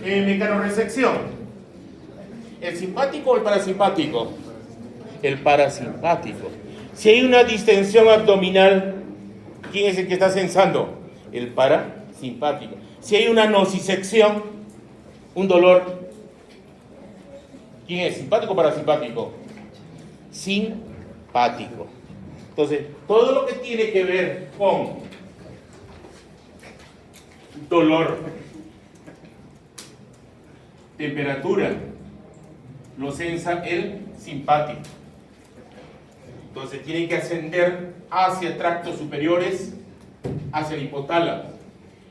Mecanorresección. ¿El simpático o el parasimpático? El parasimpático. Si hay una distensión abdominal, ¿quién es el que está sensando? El parasimpático. Si hay una nocicepción, un dolor, ¿quién es? ¿Simpático o parasimpático? Simpático. Entonces, todo lo que tiene que ver con dolor, temperatura, lo sensa el simpático. Entonces tiene que ascender hacia tractos superiores, hacia el hipotálamo.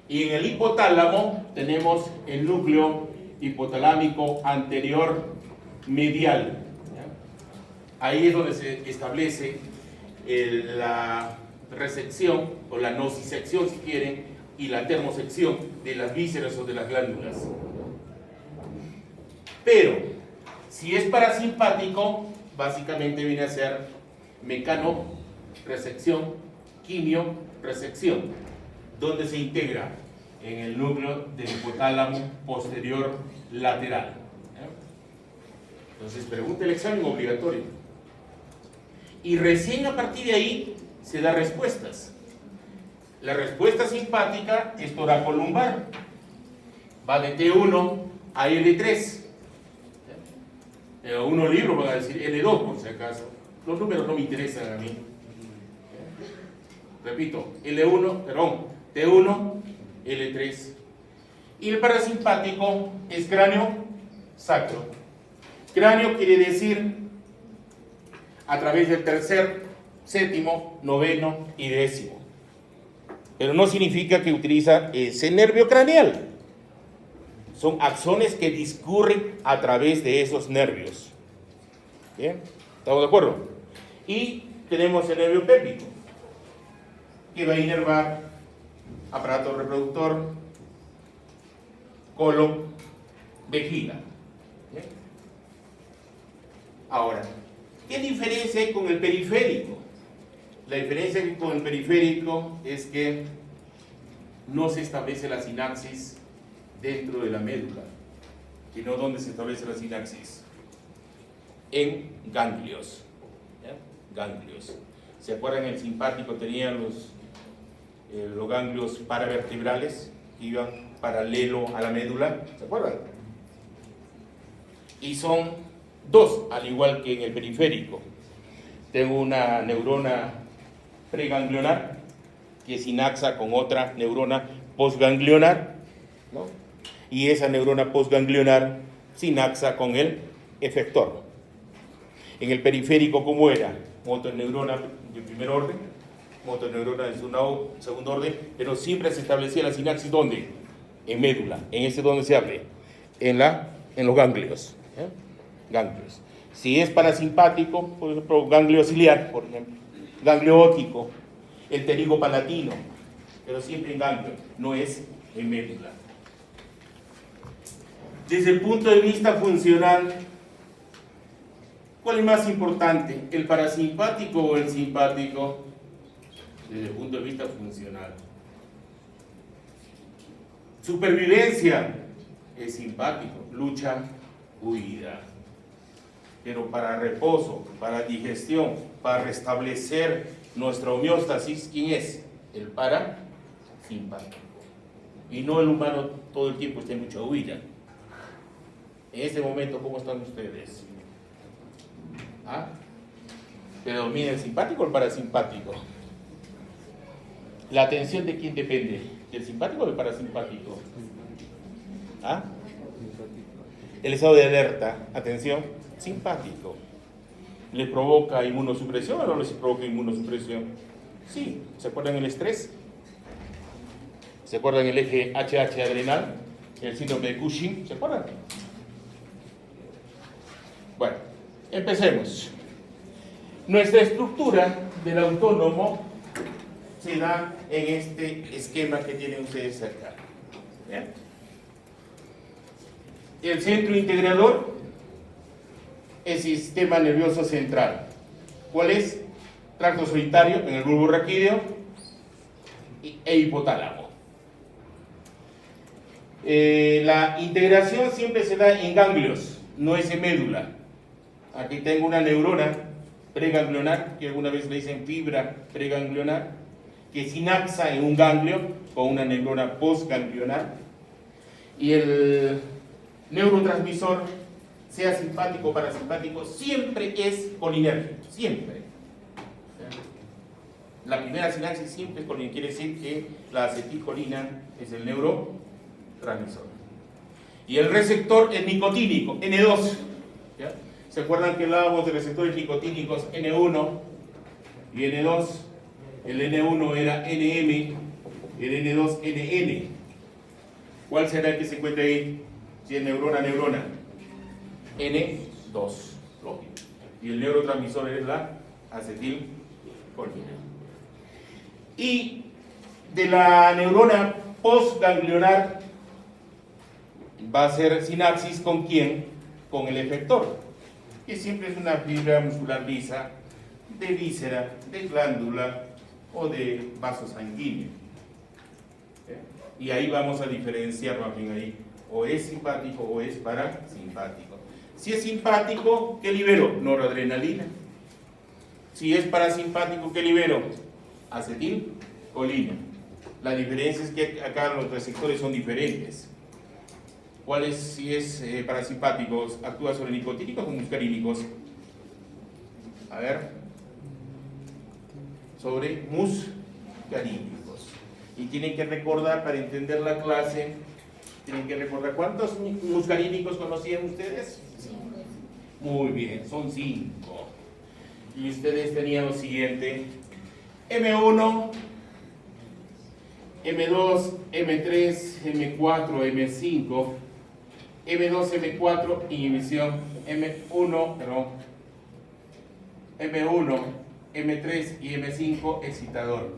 Y en el hipotálamo tenemos el núcleo hipotalámico anterior medial. Ahí es donde se establece la resección o la nocicepción, si quieren, y la termosección de las vísceras o de las glándulas. Pero si es parasimpático, básicamente viene a ser mecanoresección, quimioresección, donde se integra en el núcleo del hipotálamo posterior lateral. Entonces pregunta el examen obligatorio. Y recién a partir de ahí se da respuestas. La respuesta simpática es toracolumbar. Va de T1 a L3. Unos libros van a decir L2 por si acaso. Los números no me interesan a mí. Repito, T1, L3. Y el parasimpático es cráneo sacro. Cráneo quiere decir a través del tercer, séptimo, noveno y décimo. Pero no significa que utiliza ese nervio craneal. Son axones que discurren a través de esos nervios. ¿Bien? ¿Estamos de acuerdo? Y tenemos el nervio pélvico, que va a inervar aparato reproductor, colon, vejiga. ¿Bien? Ahora, ¿qué diferencia hay con el periférico? La diferencia con el periférico es que no se establece la sinapsis dentro de la médula, sino donde se establece la sinapsis en ganglios. ¿Ya? Ganglios. ¿Se acuerdan? El simpático tenía los ganglios paravertebrales que iban paralelo a la médula. ¿Se acuerdan? Y son dos, al igual que en el periférico. Tengo una neurona preganglionar que sinaxa con otra neurona postganglionar, ¿no? Y esa neurona postganglionar sinaxa con el efector. En el periférico, ¿cómo era? Motoneurona de primer orden, motoneurona de segundo orden, pero siempre se establecía la sinapsis, ¿dónde? En médula. En ese donde se hable, en los ganglios. Ganglios. Si es parasimpático, por ejemplo, ganglio ciliar, por ejemplo, ganglio óptico, el pterigo palatino, pero siempre en ganglio, no es en médula. Desde el punto de vista funcional, ¿cuál es más importante, el parasimpático o el simpático? Desde el punto de vista funcional. Supervivencia es simpático, lucha, huida. Pero para reposo, para digestión, para restablecer nuestra homeostasis, ¿quién es? El parasimpático. Y no el humano todo el tiempo está en mucha huida. En este momento, ¿cómo están ustedes? ¿Ah? ¿Predomina el simpático o el parasimpático? ¿La atención de quién depende? ¿Del simpático o del parasimpático? ¿Ah? El estado de alerta, atención, simpático. ¿Le provoca inmunosupresión o no les provoca inmunosupresión? Sí. ¿Se acuerdan el estrés? ¿Se acuerdan el eje HH adrenal? El síndrome de Cushing, ¿se acuerdan? Bueno, empecemos. Nuestra estructura del autónomo se da en este esquema que tienen ustedes acá. ¿Bien? El centro integrador, el sistema nervioso central. ¿Cuál es? Tracto solitario en el bulbo raquídeo e hipotálamo. La integración siempre se da en ganglios, no es en médula. Aquí tengo una neurona preganglionar, que alguna vez le dicen fibra preganglionar, que sinaxa en un ganglio con una neurona postganglionar. Y el neurotransmisor, sea simpático o parasimpático, siempre es colinérgico, siempre. La primera sinapsis siempre es colinérgica, quiere decir que la acetilcolina es el neurotransmisor. Y el receptor es nicotínico, N2. ¿Ya? ¿Se acuerdan que hablábamos de receptores nicotínicos N1 y N2? El N1 era NM, el N2 NN. ¿Cuál será el que se encuentra ahí? Si es neurona, N2, lógico. Y el neurotransmisor es la acetilcolina. Y de la neurona postganglionar va a ser sinapsis ¿con quién? Con el efector, que siempre es una fibra muscular lisa de víscera, de glándula o de vaso sanguíneo. Y ahí vamos a diferenciar más bien ahí, o es simpático o es parasimpático. Si es simpático, ¿qué libero? Noradrenalina. Si es parasimpático, ¿qué libero? Acetilcolina. La diferencia es que acá los receptores son diferentes. ¿Cuál es? Si es parasimpático, actúa sobre nicotínicos o muscarínicos. A ver. Sobre muscarínicos. Y tienen que recordar, para entender la clase, tienen que recordar, ¿cuántos muscarínicos conocían ustedes? 5. Muy bien, son 5. Y ustedes tenían lo siguiente: M1, M2, M3, M4, M5, M2, M4, inhibición, M1, M3 y M5, excitador.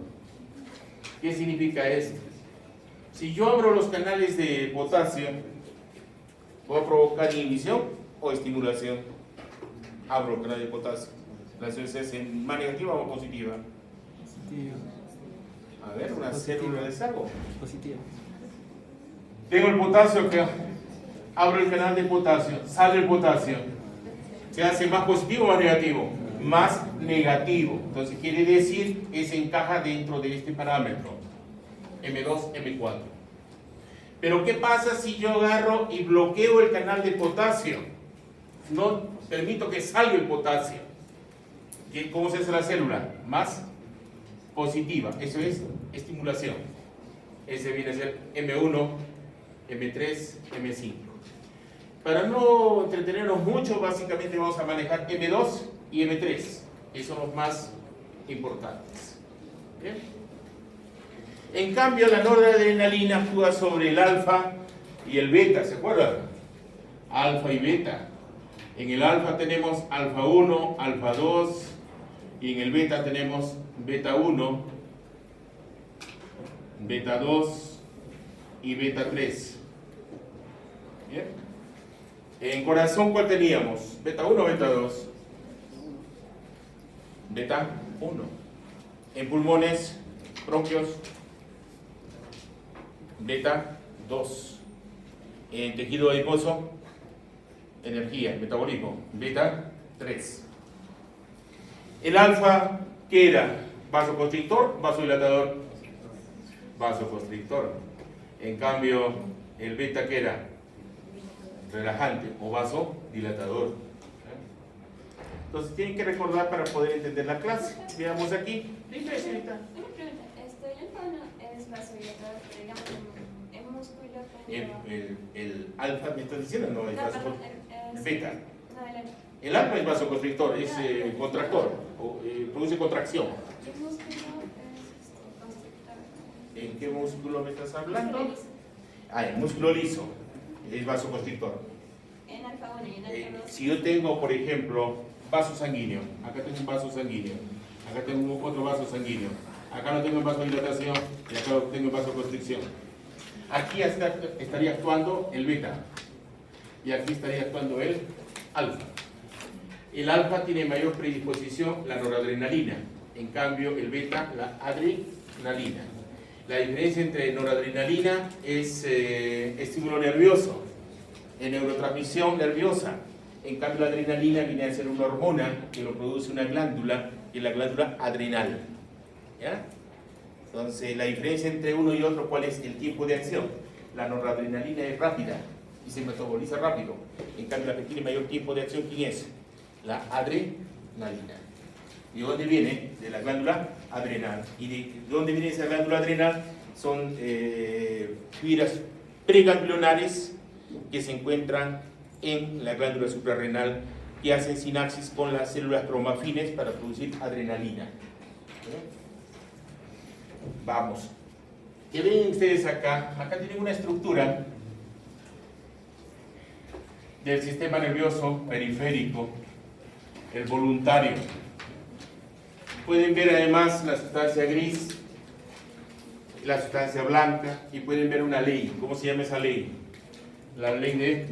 ¿Qué significa esto? Si yo abro los canales de potasio, ¿voy a provocar inhibición o estimulación? Abro el canal de potasio. ¿La célula es más negativa o positiva? Positiva. A ver, una célula de saco. Positiva. Tengo el potasio que abro el canal de potasio, sale el potasio. ¿Se hace más positivo o más negativo? Más negativo. Entonces quiere decir que se encaja dentro de este parámetro. M2, M4. Pero ¿qué pasa si yo agarro y bloqueo el canal de potasio? No permito que salga el potasio. ¿Cómo se hace la célula? Más positiva. Eso es estimulación. Ese viene a ser M1, M3, M5. Para no entretenernos mucho, básicamente vamos a manejar M2 y M3. Esos son los más importantes. ¿Bien? En cambio, la noradrenalina actúa sobre el alfa y el beta, ¿se acuerdan? Alfa y beta. En el alfa tenemos alfa 1, alfa 2, y en el beta tenemos beta 1, beta 2 y beta 3. ¿Bien? En corazón, ¿cuál teníamos? ¿Beta 1 o beta 2? Beta 1. En pulmones, bronquios, beta 2. En tejido adiposo, energía, metabolismo, beta 3. El alfa, ¿qué era? ¿Vasoconstrictor? ¿Vasodilatador? Vasoconstrictor. En cambio, el beta, ¿qué era? Relajante o vasodilatador. Entonces tienen que recordar para poder entender la clase. Veamos aquí. Dime, señorita. Una pregunta. El alfa es vasodilatador, pero digamos en músculo. El alfa me estás diciendo, no es vasoconstrictor. El beta. No, el alfa es vasoconstrictor, es contractor, produce contracción. ¿Qué músculo es constrictor? ¿En qué músculo me estás hablando? El músculo liso es vasoconstrictor. En alfa 1 y en alfa 2. Si yo tengo, por ejemplo, vaso sanguíneo, acá tengo un vaso sanguíneo, acá tengo otro vaso sanguíneo, acá no tengo vasodilatación y acá tengo vasoconstricción. Aquí estaría actuando el beta y aquí estaría actuando el alfa. El alfa tiene mayor predisposición la noradrenalina, en cambio el beta la adrenalina. La diferencia entre noradrenalina es estímulo nervioso, en neurotransmisión nerviosa. En cambio, la adrenalina viene a ser una hormona que lo produce una glándula, y la glándula adrenal. ¿Ya? Entonces, la diferencia entre uno y otro, ¿cuál es el tiempo de acción? La noradrenalina es rápida y se metaboliza rápido. En cambio, la que tiene mayor tiempo de acción, ¿quién es? La adrenalina. ¿Y de dónde viene? De la glándula adrenal. ¿Y de dónde viene esa glándula adrenal? Son fibras preganglionares que se encuentran en la glándula suprarrenal que hacen sinapsis con las células cromafines para producir adrenalina. Vamos. ¿Qué ven ustedes acá? Acá tienen una estructura del sistema nervioso periférico, el voluntario. Pueden ver además la sustancia gris, la sustancia blanca, y pueden ver una ley. ¿Cómo se llama esa ley? La ley de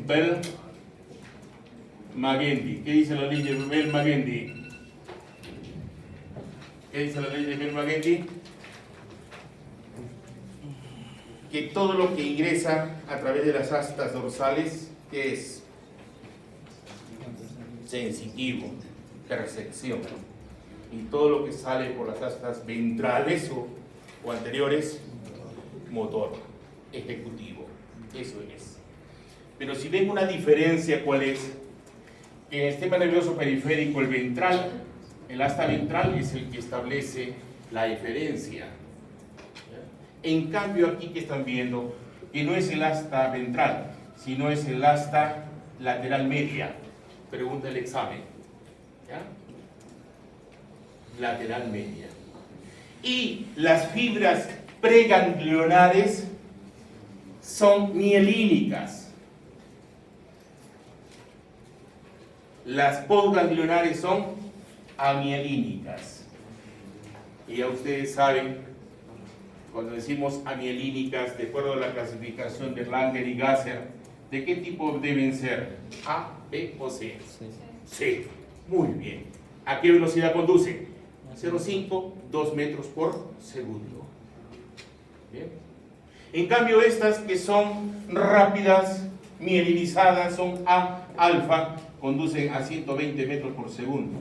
Bell-Magendie. ¿Qué dice la ley de Bell-Magendie? ¿Qué dice la ley de Bell-Magendie? Que todo lo que ingresa a través de las astas dorsales, que es sensitivo, percepción, y todo lo que sale por las astas ventrales o anteriores, motor, ejecutivo. Eso es. Pero si ven una diferencia, ¿cuál es? En el sistema nervioso periférico, el ventral, el asta ventral es el que establece la eferencia. En cambio, aquí que están viendo, que no es el asta ventral, sino es el asta lateral media. Pregunta el examen. ¿Ya? Lateral media. Y las fibras preganglionares son mielínicas. Las postganglionares son amielínicas. Y ya ustedes saben, cuando decimos amielínicas, de acuerdo a la clasificación de Langer y Gasser, ¿de qué tipo deben ser? ¿A, B o C? C. Muy bien. ¿A qué velocidad conduce? 0,5, 2 metros por segundo. Bien. En cambio, estas que son rápidas, mielinizadas, son A, alfa, conducen a 120 metros por segundo.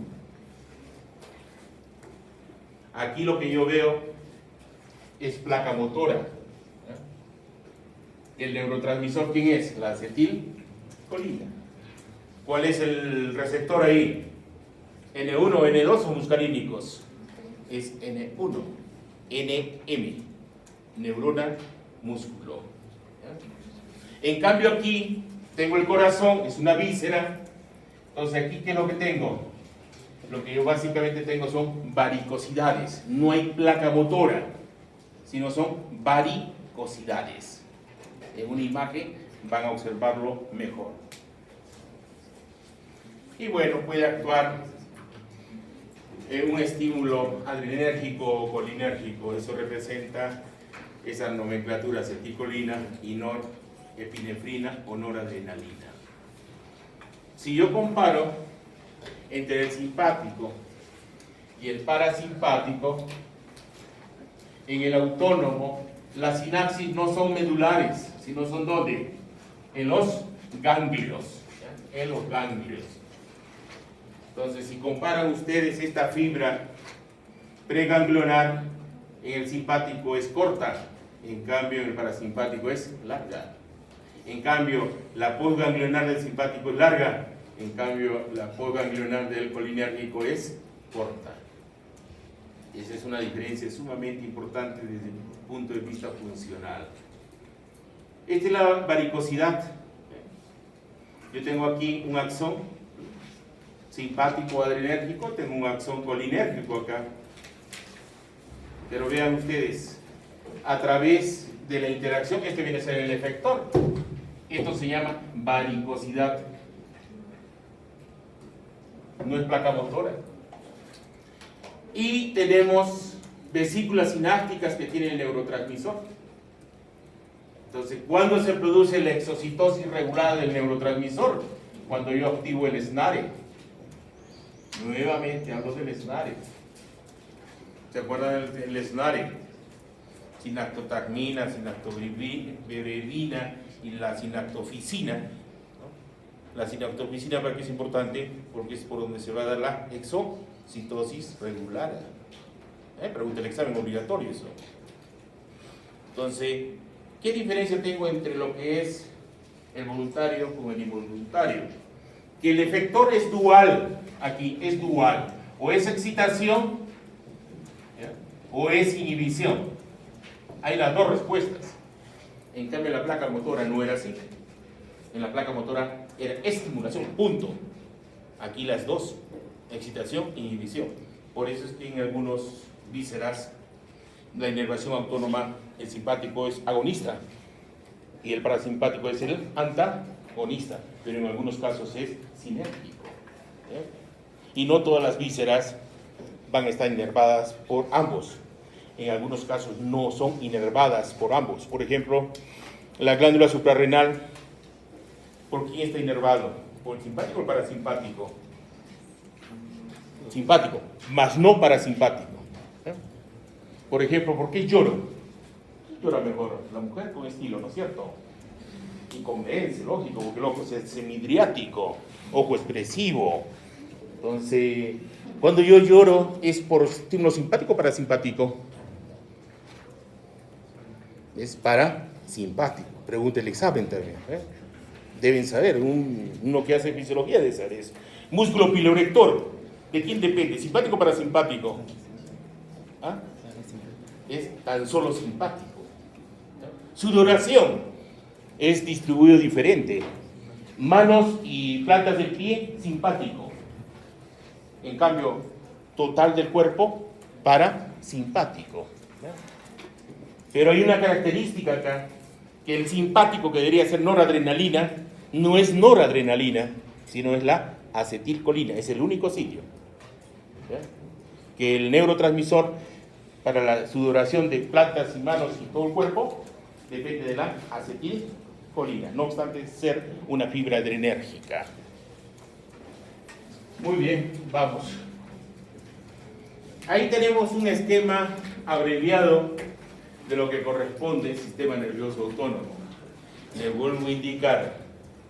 Aquí lo que yo veo es placa motora. El neurotransmisor, ¿quién es? La acetilcolina. ¿Cuál es el receptor ahí? N1 o N2 son muscarínicos. Es N1, NM, neurona, músculo. ¿Ya? En cambio aquí tengo el corazón, es una víscera. Entonces aquí, ¿qué es lo que tengo? Lo que yo básicamente tengo son varicosidades. No hay placa motora, sino son varicosidades. En una imagen van a observarlo mejor. Y bueno, puede actuar en un estímulo adrenérgico o colinérgico. Eso representa esa nomenclatura: acetilcolina y norepinefrina o noradrenalina. Si yo comparo entre el simpático y el parasimpático, en el autónomo las sinapsis no son medulares, sino son ¿dónde? En los ganglios. ¿Ya? En los ganglios. Entonces, si comparan ustedes esta fibra preganglionar, en el simpático es corta, en cambio en el parasimpático es larga. En cambio, la postganglionar del simpático es larga, en cambio la postganglionar del colinérgico es corta. Esa es una diferencia sumamente importante desde el punto de vista funcional. Esta es la varicosidad. Yo tengo aquí un axón simpático adrenérgico, tengo un axón colinérgico acá. Pero vean ustedes, a través de la interacción, este viene a ser el efector. Esto se llama varicosidad. No es placa motora. Y tenemos vesículas sinápticas que tiene el neurotransmisor. Entonces, ¿cuándo se produce la exocitosis regulada del neurotransmisor? Cuando yo activo el SNARE. Nuevamente hablo del SNARE. ¿Se acuerdan del SNARE? sinactotarmina, sinactoberedina y la sinactofisina, ¿no? La sinactofisina, ¿para qué es importante? Porque es por donde se va a dar la exocitosis regular. Pregunta el examen obligatorio eso. Entonces, ¿qué diferencia tengo entre lo que es el voluntario con el involuntario? Que el efector es dual, aquí es dual, o es excitación, ¿ya?, o es inhibición. Hay las dos respuestas. En cambio, en la placa motora no era así. En la placa motora era estimulación, punto. Aquí las dos, excitación e inhibición. Por eso es que en algunos vísceras la inervación autónoma, el simpático es agonista y el parasimpático es el antagonista, pero en algunos casos es sinérgico. Y no todas las vísceras van a estar inervadas por ambos. En algunos casos no son inervadas por ambos. Por ejemplo, la glándula suprarrenal, ¿por quién está inervado? ¿Por el simpático o el parasimpático? Simpático, más no parasimpático. Por ejemplo, ¿por qué lloro? Llora mejor la mujer con estilo, ¿no es cierto? Y convence, lógico, porque el ojo es semidriático, ojo expresivo. Entonces, cuando yo lloro, ¿es por estímulo simpático o parasimpático? Es parasimpático. Pregunta el examen también. Deben saber, uno que hace fisiología debe saber eso. Músculo pilorector, ¿de quién depende? ¿Simpático o parasimpático? ¿Ah? Es tan solo simpático. Sudoración es distribuido diferente. Manos y plantas del pie, simpático. En cambio, total del cuerpo, parasimpático. Pero hay una característica acá, que el simpático, que debería ser noradrenalina, no es noradrenalina, sino es la acetilcolina, es el único sitio. ¿Ya? Que el neurotransmisor para la sudoración de plantas y manos y todo el cuerpo depende de la acetilcolina, no obstante ser una fibra adrenérgica. Muy bien, vamos. Ahí tenemos un esquema abreviado de lo que corresponde al sistema nervioso autónomo. Les vuelvo a indicar,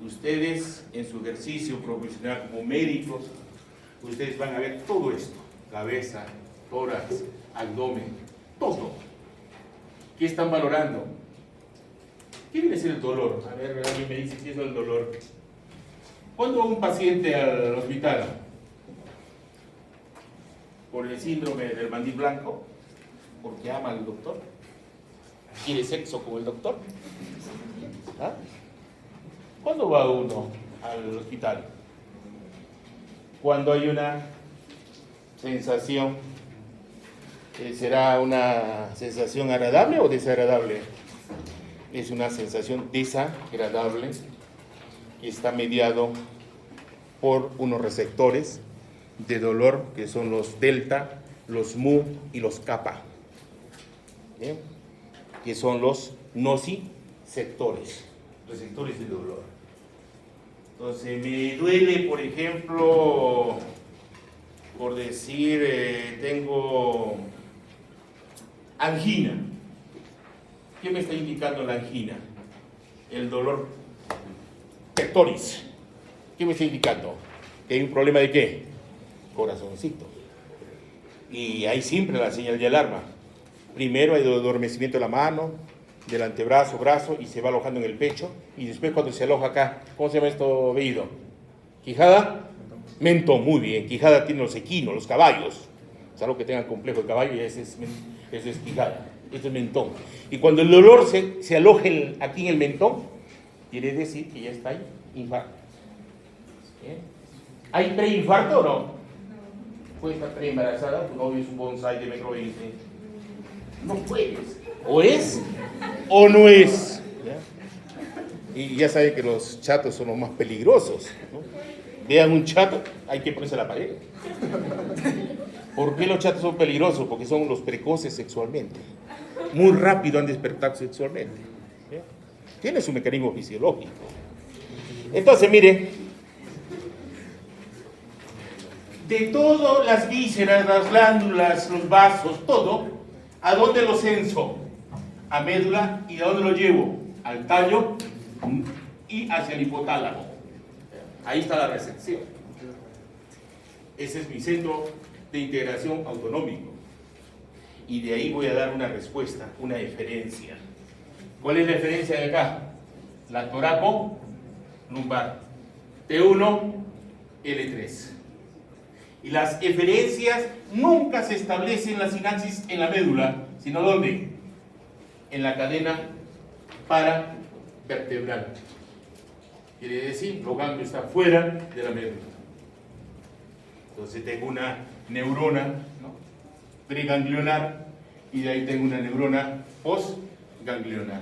ustedes en su ejercicio profesional como médicos, ustedes van a ver todo esto, cabeza, tórax, abdomen, todo. ¿Qué están valorando? ¿Qué viene a ser el dolor? A ver, alguien me dice qué es el dolor. ¿Cuándo va un paciente al hospital? ¿Por el síndrome del mandil blanco? ¿Porque ama al doctor? ¿Quiere sexo con el doctor? ¿Ah? ¿Cuándo va uno al hospital? Cuando hay una sensación, ¿será una sensación agradable o desagradable? Es una sensación desagradable que está mediado por unos receptores de dolor que son los delta, los mu y los kappa. ¿Bien? Que son los nociceptores, receptores de dolor. Entonces, me duele, por ejemplo, por decir, tengo angina. ¿Qué me está indicando la angina? El dolor pectoris. ¿Qué me está indicando? ¿Que hay un problema de qué? Corazoncito. Y hay siempre la señal de alarma. Primero hay adormecimiento de la mano, del antebrazo, brazo, y se va alojando en el pecho. Y después cuando se aloja acá, ¿cómo se llama esto, veído? ¿Quijada? Mentón, muy bien. Quijada tiene los equinos, los caballos. Salvo que tengan complejo de caballo, y ese es quijada. Este es mentón. Y cuando el dolor se aloje aquí en el mentón, quiere decir que ya está ahí, infarto. ¿Bien? ¿Hay preinfarto o no? Puede estar preembarazada, tu novio es un bonsai de 1,20 m. No puedes. O es o no es. ¿Ya? Y ya saben que los chatos son los más peligrosos, ¿no? Vean un chato, hay que ponerse a la pared. ¿Por qué los chatos son peligrosos? Porque son los precoces sexualmente. Muy rápido han despertado sexualmente. ¿Ya? Tiene su mecanismo fisiológico. Entonces, mire, de todas las vísceras, las glándulas, los vasos, todo, ¿a dónde lo censo? a médula, ¿y a dónde lo llevo? Al tallo y hacia el hipotálamo. Ahí está la recepción. Ese es mi centro de integración autonómico. Y de ahí voy a dar una respuesta, una eferencia. ¿Cuál es la eferencia de acá? La toraco lumbar. T1, L3. Y las eferencias nunca se establecen en la sinapsis en la médula, sino ¿dónde? En la cadena paravertebral. Quiere decir, los ganglios están fuera de la médula. Entonces tengo una neurona, ¿no?, preganglionar, y de ahí tengo una neurona postganglionar.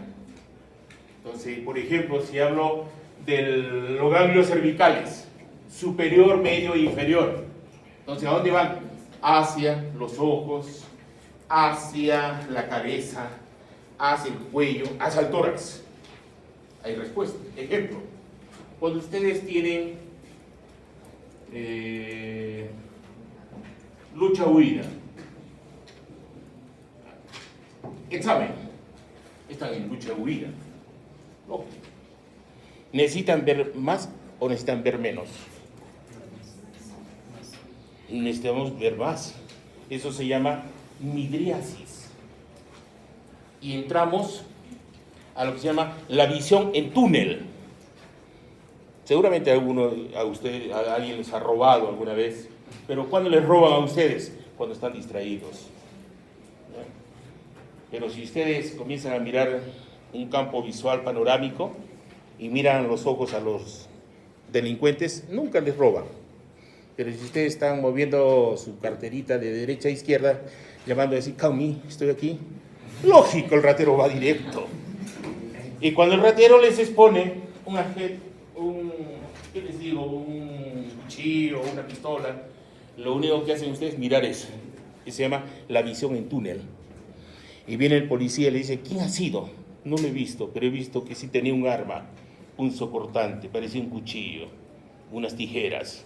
Entonces, por ejemplo, si hablo de los ganglios cervicales, superior, medio e inferior, entonces, ¿a dónde van? Hacia los ojos, hacia la cabeza, hacia el cuello, hacia el tórax. Hay respuesta. Ejemplo, cuando ustedes tienen lucha-huida, examen, están en lucha-huida. No. ¿Necesitan ver más o necesitan ver menos? Necesitamos ver más. Eso se llama midriasis. Y entramos a lo que se llama la visión en túnel. Seguramente a alguien les ha robado alguna vez, pero ¿cuándo les roban a ustedes? Cuando están distraídos. Pero si ustedes comienzan a mirar un campo visual panorámico y miran los ojos a los delincuentes, nunca les roban. Pero si ustedes están moviendo su carterita de derecha a izquierda, llamando a decir, Caumi, estoy aquí, lógico, el ratero va directo. Y cuando el ratero les expone ¿qué les digo? Un cuchillo, una pistola, lo único que hacen ustedes es mirar eso, que se llama la visión en túnel. Y viene el policía y le dice, ¿quién ha sido? No lo he visto, pero he visto que sí tenía un arma, un socortante, parecía un cuchillo, unas tijeras.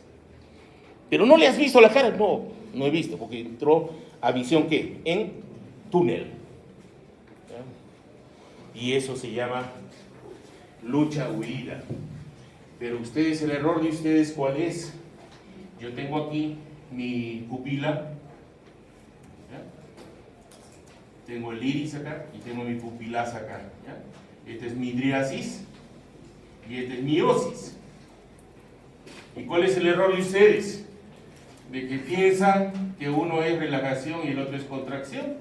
¿Pero no le has visto la cara? No, no he visto, porque entró a visión, ¿qué? En túnel. ¿Ya? Y eso se llama lucha-huida. Pero ustedes, el error de ustedes, ¿cuál es? Yo tengo aquí mi pupila, ¿ya? Tengo el iris acá y tengo mi pupilasa acá, ¿ya? Este es midriasis y este es miosis. ¿Y cuál es el error de ustedes? De que piensan que uno es relajación y el otro es contracción.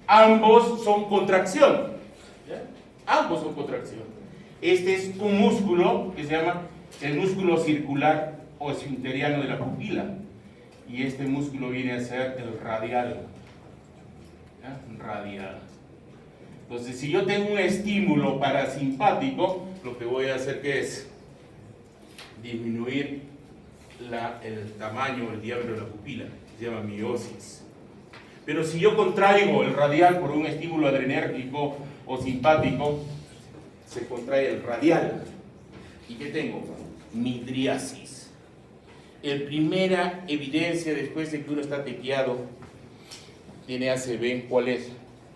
Ambos son contracción, ¿ya? Ambos son contracción. Este es un músculo que se llama el músculo circular o esfinteriano de la pupila, y este músculo viene a ser el radial, ¿ya? Radial. Entonces, si yo tengo un estímulo parasimpático, lo que voy a hacer que es disminuir el tamaño, el diámetro de la pupila, se llama miosis. Pero si yo contraigo el radial por un estímulo adrenérgico o simpático, se contrae el radial. ¿Y qué tengo? Midriasis. La primera evidencia después de que uno está tequiado, tiene ACV, ¿cuál es?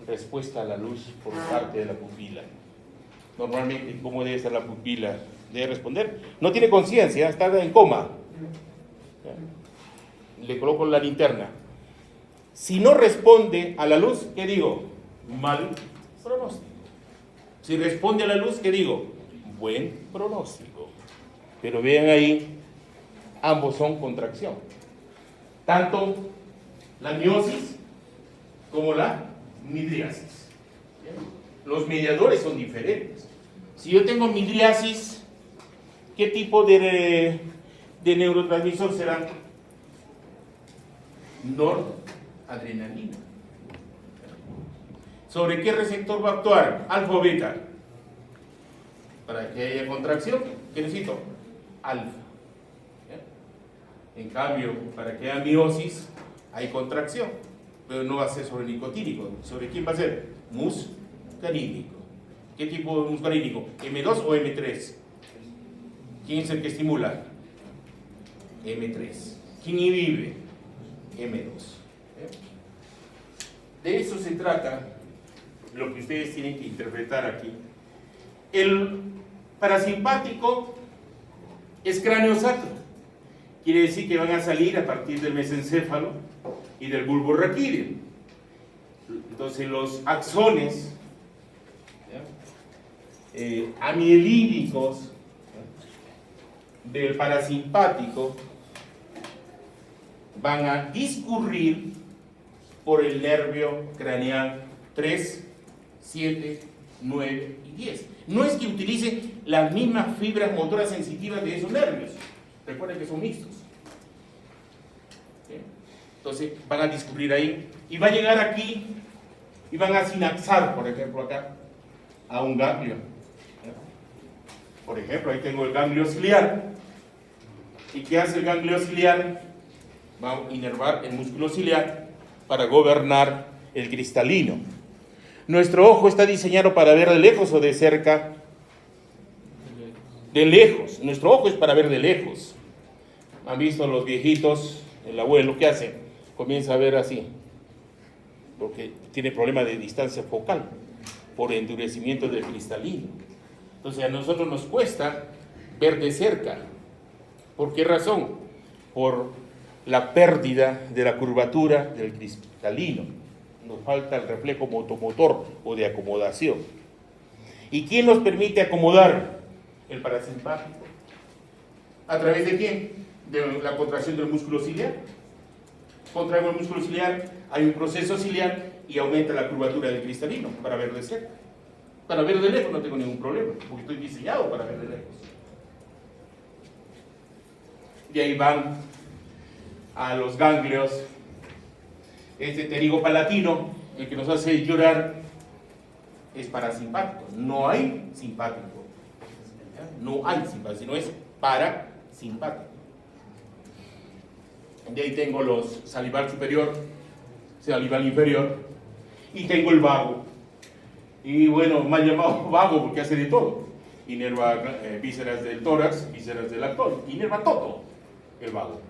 Respuesta a la luz por parte de la pupila. Normalmente, ¿cómo debe estar la pupila? Debe responder. No tiene conciencia, está en coma. Le coloco la linterna. Si no responde a la luz, ¿qué digo? Mal pronóstico. Si responde a la luz, ¿qué digo? Buen pronóstico. Pero vean ahí, ambos son contracción. Tanto la miosis como la midriasis. Los mediadores son diferentes. Si yo tengo midriasis, ¿qué tipo de neurotransmisor será? Noradrenalina. ¿Sobre qué receptor va a actuar? Alfa o beta. Para que haya contracción, ¿qué necesito? Alfa. ¿Ya? En cambio, para que haya miosis, hay contracción, pero no va a ser sobre el nicotínico. ¿Sobre quién va a ser? Muscarínico. ¿Qué tipo de muscarínico? ¿M2 o M3? ¿Quién es el que estimula? M3. ¿Quién inhibe? M2. De eso se trata lo que ustedes tienen que interpretar aquí. El parasimpático es cráneo sacro. Quiere decir que van a salir a partir del mesencéfalo y del bulbo raquídeo. Entonces los axones amielínicos del parasimpático van a discurrir por el nervio craneal 3, 7, 9 y 10. No es que utilicen las mismas fibras motoras sensitivas de esos nervios. Recuerden que son mixtos. ¿Sí? Entonces van a discurrir ahí y va a llegar aquí y van a sinapsar, por ejemplo, acá, a un ganglio. Por ejemplo, ahí tengo el ganglio ciliar. ¿Y qué hace el ganglio ciliar? Va a inervar el músculo ciliar para gobernar el cristalino. Nuestro ojo está diseñado para ver de lejos o de cerca. De lejos. Nuestro ojo es para ver de lejos. ¿Han visto los viejitos? El abuelo, ¿qué hace? Comienza a ver así, porque tiene problema de distancia focal por endurecimiento del cristalino. Entonces a nosotros nos cuesta ver de cerca. ¿Por qué razón? Por la pérdida de la curvatura del cristalino. Nos falta el reflejo motomotor o de acomodación. ¿Y quién nos permite acomodar? El parasimpático. ¿A través de quién? De la contracción del músculo ciliar. Contraigo el músculo ciliar, hay un proceso ciliar y aumenta la curvatura del cristalino para ver de cerca. Para ver de lejos no tengo ningún problema, porque estoy diseñado para ver de lejos. De ahí van a los ganglios. Este pterigo palatino, el que nos hace llorar, es parasimpático. No hay simpático. No hay simpático, sino es parasimpático. De ahí tengo los salival superior, salival inferior, y tengo el vago. Y bueno, me han llamado vago porque hace de todo. Inerva vísceras del tórax, vísceras del abdomen, inerva todo el vago.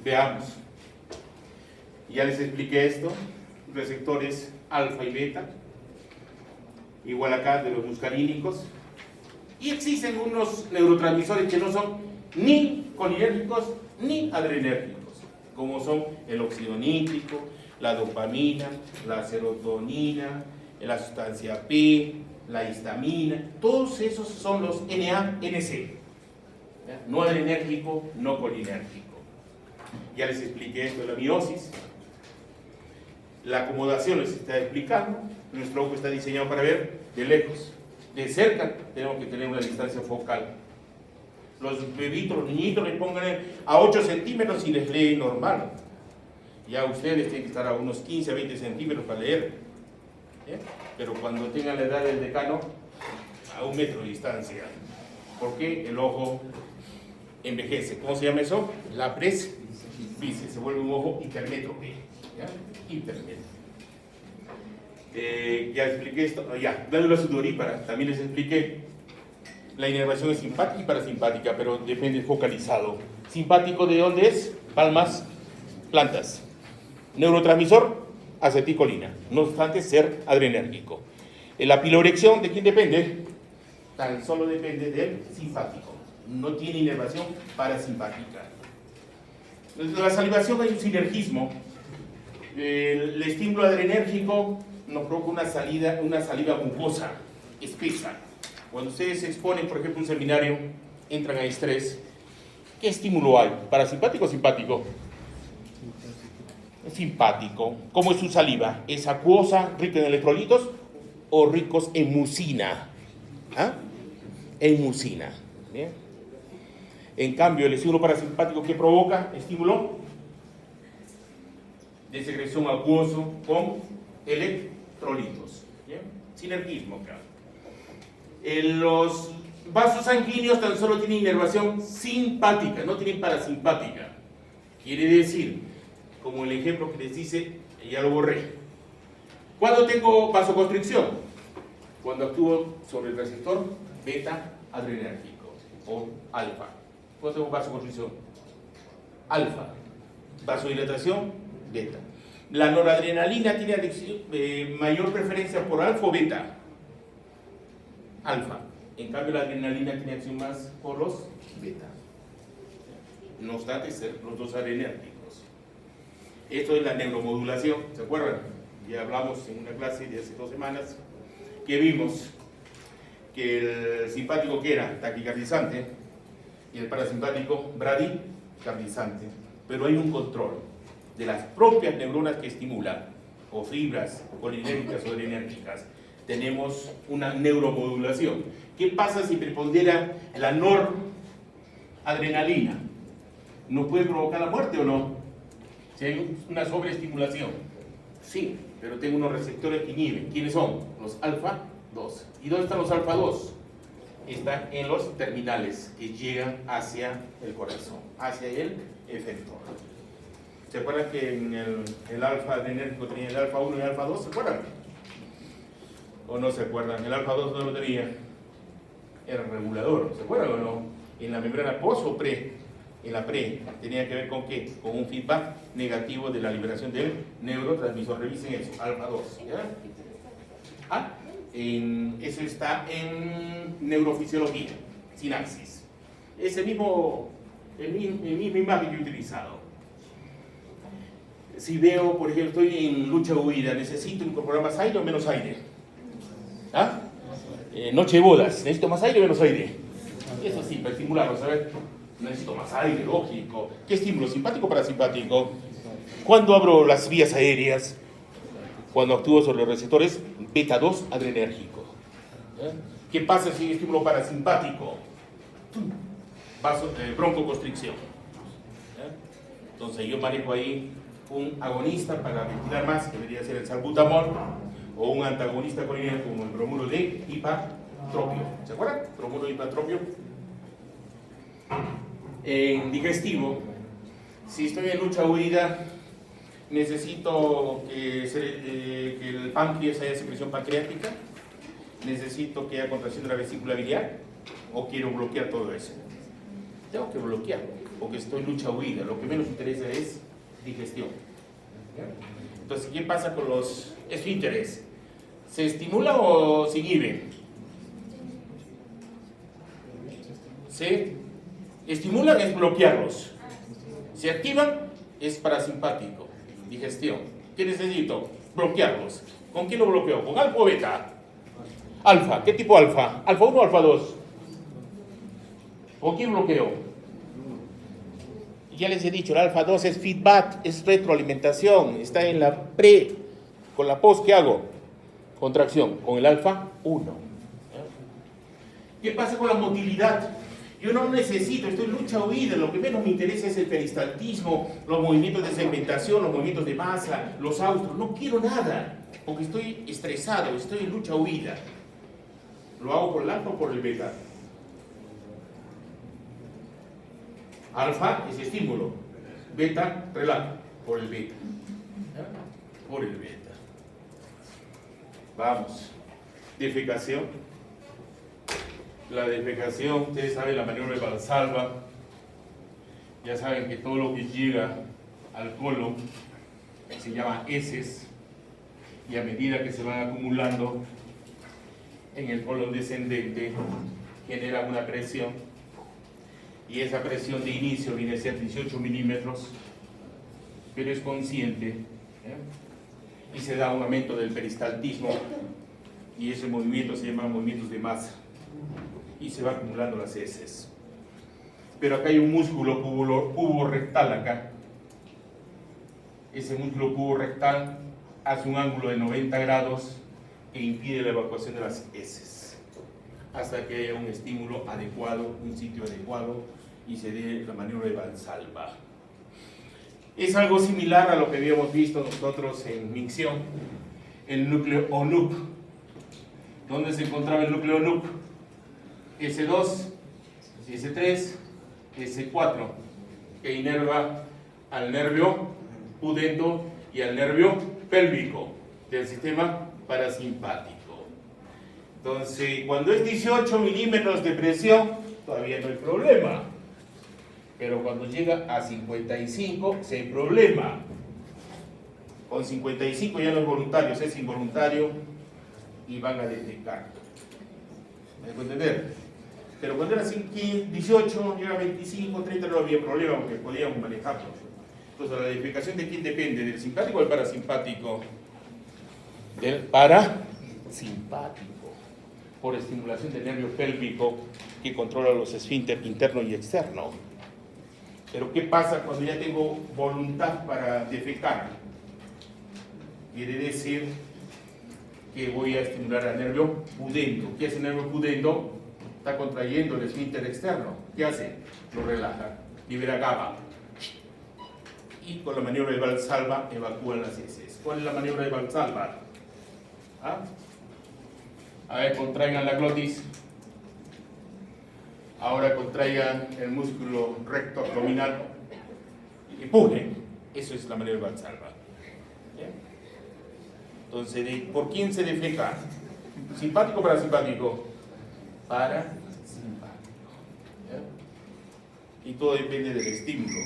Veamos. Ya les expliqué esto, receptores alfa y beta, igual acá de los muscarínicos. Y existen unos neurotransmisores que no son ni colinérgicos ni adrenérgicos, como son el óxido nítrico, la dopamina, la serotonina, la sustancia P, la histamina. Todos esos son los NA-NC, no adrenérgico, no colinérgico. Ya les expliqué esto de la meiosis. La acomodación les está explicando. Nuestro ojo está diseñado para ver de lejos. De cerca tenemos que tener una distancia focal. Los bebitos, los niñitos les pongan a 8 centímetros y les leen normal. Ya ustedes tienen que estar a unos 15 a 20 centímetros para leer. Pero cuando tengan la edad del decano, a 1 metro de distancia. Porque el ojo envejece. ¿Cómo se llama eso? La presbicia. Se vuelve un ojo hipermétrope. Hipermétrope. Ya expliqué esto. Ya, glándula sudorípara. También les expliqué. La inervación es simpática y parasimpática, pero depende focalizado. ¿Simpático de dónde es? Palmas, plantas. Neurotransmisor, acetilcolina, no obstante ser adrenérgico. La piloerección, ¿de quién depende? Tan solo depende del simpático. No tiene inervación parasimpática. La salivación hay un sinergismo. El estímulo adrenérgico nos provoca una saliva mucosa, espesa. Cuando ustedes se exponen, por ejemplo, a un seminario, entran a estrés, ¿qué estímulo hay? ¿Parasimpático o simpático? Simpático. ¿Cómo es su saliva? ¿Es acuosa, rica en electrolitos o ricos en mucina? ¿Ah? En mucina. ¿Bien? En cambio, el estímulo parasimpático, ¿qué provoca? Estímulo de secreción acuoso con electrolitos. ¿Bien? Sinergismo, claro. Los vasos sanguíneos tan solo tienen inervación simpática, no tienen parasimpática. Quiere decir, como el ejemplo que les dice, ya lo borré. ¿Cuándo tengo vasoconstricción? Cuando actúo sobre el receptor beta adrenérgico o alfa. ¿Cuándo tengo vasoconstricción? Alfa. Vasodilatación, beta. La noradrenalina tiene mayor preferencia por alfa o beta. Alfa. En cambio, la adrenalina tiene acción más por los beta. No obstante ser los dos adrenérgicos. Esto es la neuromodulación, ¿se acuerdan? Ya hablamos en una clase de hace 2 semanas que vimos que el simpático que era taquicardizante y el parasimpático bradicardizante, pero hay un control de las propias neuronas que estimulan, o fibras colinérgicas o adrenérgicas. Tenemos una neuromodulación. ¿Qué pasa si prepondera la noradrenalina? ¿No puede provocar la muerte o no? Si hay una sobreestimulación. Sí, pero tengo unos receptores que inhiben. ¿Quiénes son? Los alfa 2. ¿Y dónde están los alfa 2? Están en los terminales que llegan hacia el corazón, hacia el efector. ¿Se acuerdan que en el alfa adrenérgico tenía el alfa 1 y el alfa 2? ¿Se acuerdan? ¿O no se acuerdan? El alfa 2 no lo tenía. Era regulador, ¿se acuerdan o no? En la membrana post o pre. En la pre tenía que ver con qué? Con un feedback negativo de la liberación del neurotransmisor. Revisen eso, alfa 2. ¿Ya? Eso está en neurofisiología, sinapsis. Es el mismo imagen que he utilizado. Si veo, por ejemplo, estoy en lucha huida, ¿necesito incorporar más aire o menos aire? ¿Ah? Noche de bodas, ¿necesito más aire o menos aire? Eso sí, para estimularlos, a ver. Necesito más aire, lógico. ¿Qué estímulo? ¿Simpático o parasimpático? ¿Cuándo abro las vías aéreas? Cuando actúo sobre los receptores beta 2 adrenérgico. ¿Qué pasa si hay estímulo parasimpático? Broncoconstricción. Entonces yo manejo ahí un agonista para ventilar más, que debería ser el salbutamol, o un antagonista colinérgico como el bromuro de hipatropio. ¿Se acuerdan? Bromuro de hipatropio. En digestivo, si estoy en lucha huida, necesito que el páncreas haya secreción pancreática, necesito que haya contracción de la vesícula biliar, o quiero bloquear todo eso. Tengo que bloquearlo, porque estoy en lucha huida. Lo que menos interesa es digestión. Entonces, ¿qué pasa con los esfínteres? ¿Se estimula o se inhibe? ¿Se estimulan? Es bloquearlos. ¿Se activan? Es parasimpático. Digestión. ¿Qué necesito? Bloquearlos. ¿Con quién lo bloqueo? ¿Con alfa o beta? Alfa. ¿Qué tipo alfa? ¿Alfa 1 o alfa 2? ¿Con quién bloqueo? Ya les he dicho, el alfa 2 es feedback, es retroalimentación, está en la pre. Con la post, ¿qué hago? Contracción. Con el alfa 1. ¿Qué pasa con la motilidad? Yo no necesito, estoy en lucha huida, lo que menos me interesa es el peristaltismo, los movimientos de segmentación, los movimientos de masa, los austros, no quiero nada, porque estoy estresado, estoy en lucha huida. ¿Lo hago por el alfa o por el beta? Alfa es estímulo, beta, relajo, por el beta. Por el beta. Vamos. Defecación. La defecación, ustedes saben la maniobra de Valsalva. Ya saben que todo lo que llega al colon se llama heces, y a medida que se van acumulando en el colon descendente genera una presión, y esa presión de inicio viene a ser 18 milímetros, pero es consciente, y se da un aumento del peristaltismo, y ese movimiento se llama movimientos de masa, y se va acumulando las heces. Pero acá hay un músculo puborectal acá. Ese músculo puborectal hace un ángulo de 90 grados que impide la evacuación de las heces, hasta que haya un estímulo adecuado, un sitio adecuado, y se dé la maniobra de Valsalva. Es algo similar a lo que habíamos visto nosotros en micción, el núcleo ONUC. ¿Dónde se encontraba el núcleo ONUC? S2, S3, S4, que inerva al nervio pudendo y al nervio pélvico del sistema parasimpático. Entonces, cuando es 18 milímetros de presión, todavía no hay problema. Pero cuando llega a 55, sí hay problema. Con 55 ya no es voluntario, es involuntario y van a detectar. ¿Me puede entender? Pero cuando era 18, llega a 25, 30 no había problema porque podíamos manejarlo. Entonces la identificación de quién depende, del simpático o del parasimpático. Del parasimpático, por estimulación del nervio pélvico que controla los esfínteres interno y externo. Pero ¿qué pasa cuando ya tengo voluntad para defecar? Quiere decir que voy a estimular al nervio pudendo. ¿Qué hace el nervio pudendo? Está contrayendo el esfínter externo. ¿Qué hace? Lo relaja, libera GABA. Y con la maniobra de Valsalva evacúan las heces. ¿Cuál es la maniobra de Valsalva? ¿Ah? A ver, contraigan la glotis. Ahora contraigan el músculo recto abdominal. Y empujen. Eso es la maniobra de Valsalva. ¿Bien? Entonces, ¿por quién se defeca? ¿Simpático o parasimpático? Parasimpático. ¿Ya? Y todo depende del estímulo.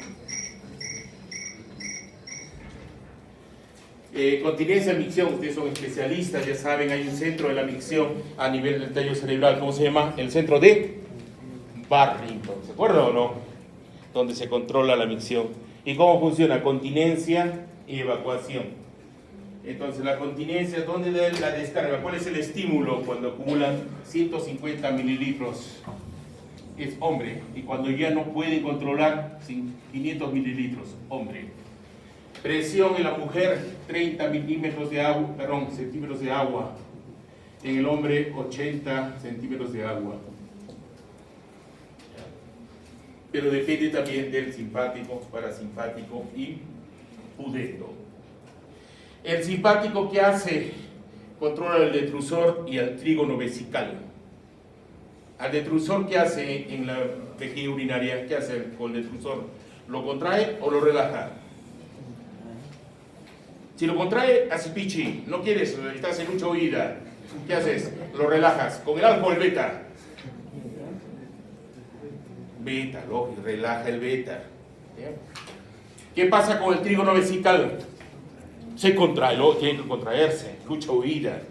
Continencia, micción, ustedes son especialistas, ya saben, hay un centro de la micción a nivel del tallo cerebral, ¿cómo se llama? El centro de Barrington, ¿se acuerdan o no? Donde se controla la micción. ¿Y cómo funciona? Continencia y evacuación. Entonces, la continencia, ¿dónde da la descarga? ¿Cuál es el estímulo cuando acumulan 150 mililitros? Es hombre. Y cuando ya no pueden controlar, 500 mililitros, hombre. Presión en la mujer, 30 centímetros de agua. En el hombre, 80 centímetros de agua. Pero depende también del simpático, parasimpático y pudendo. El simpático, ¿qué hace? Controla el detrusor y el trígono vesical. Al detrusor, ¿qué hace en la vejiga urinaria? ¿Qué hace con el detrusor? ¿Lo contrae o lo relaja? Si lo contrae, haces pichi, no quieres, estás en mucha huida. ¿Qué haces? Lo relajas. Con el alcohol beta. Beta, lógico, relaja el beta. ¿Qué pasa con el trígono vesical? Se contrae, luego tiene que contraerse, lucha huida.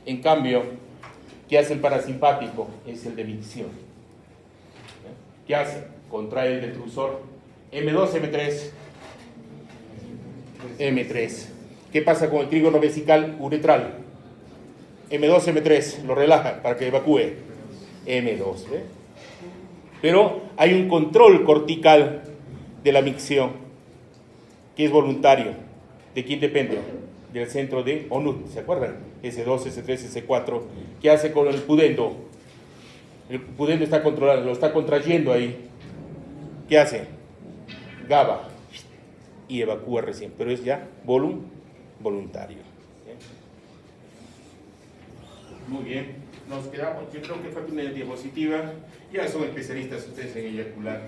En cambio, ¿qué hace el parasimpático? Es el de micción. ¿Qué hace? Contrae el detrusor. M2, M3. M3. ¿Qué pasa con el trígono vesical uretral? M2, M3, lo relaja para que evacúe. M2, ¿ve? Pero hay un control cortical de la micción, que es voluntario. ¿De quién depende? Del centro de ONUT, ¿se acuerdan? S2, S3, S4. ¿Qué hace con el pudendo? El pudendo está controlado, lo está contrayendo ahí. ¿Qué hace? GABA. Y evacúa recién, pero es ya voluntario. Muy bien, nos quedamos, yo creo que falta una diapositiva, ya son especialistas ustedes en eyacular,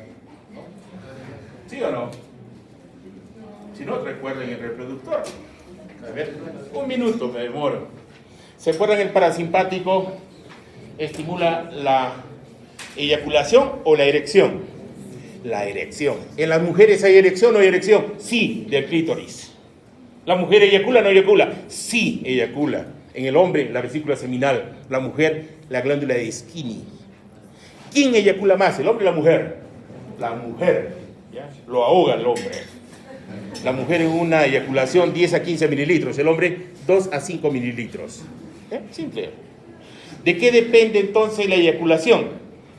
¿no? ¿Sí o no? Si no, recuerden el reproductor. A ver, un minuto me demoro. ¿Se acuerdan? El parasimpático estimula la eyaculación o la erección. La erección. ¿En las mujeres hay erección o no hay erección? Sí, del clítoris. ¿La mujer eyacula o no eyacula? Sí, eyacula. En el hombre, la vesícula seminal. La mujer, la glándula de Skinny. ¿Quién eyacula más, el hombre o la mujer? La mujer. ¿Ya? Lo ahoga el hombre. La mujer en una eyaculación 10 a 15 mililitros. El hombre 2 a 5 mililitros. Simple. ¿De qué depende entonces la eyaculación?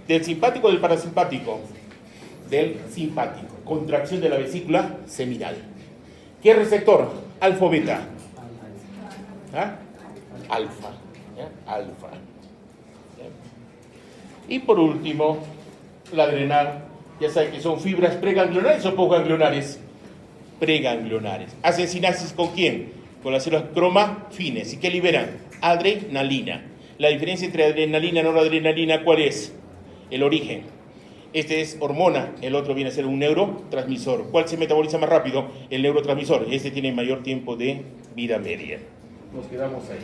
¿Del simpático o del parasimpático? Del simpático, contracción de la vesícula seminal. ¿Qué receptor? Alfa o beta. ¿Ah? Alfa. ¿Ya? Alfa. ¿Ya? Y por último, la adrenal. Ya saben que son fibras preganglionares o postganglionares. Preganglionares. ¿Hacen sinapsis con quién? Con las células cromafines. ¿Y qué liberan? Adrenalina. La diferencia entre adrenalina y noradrenalina, ¿cuál es? El origen. Este es hormona, el otro viene a ser un neurotransmisor. ¿Cuál se metaboliza más rápido? El neurotransmisor. Este tiene mayor tiempo de vida media. Nos quedamos ahí.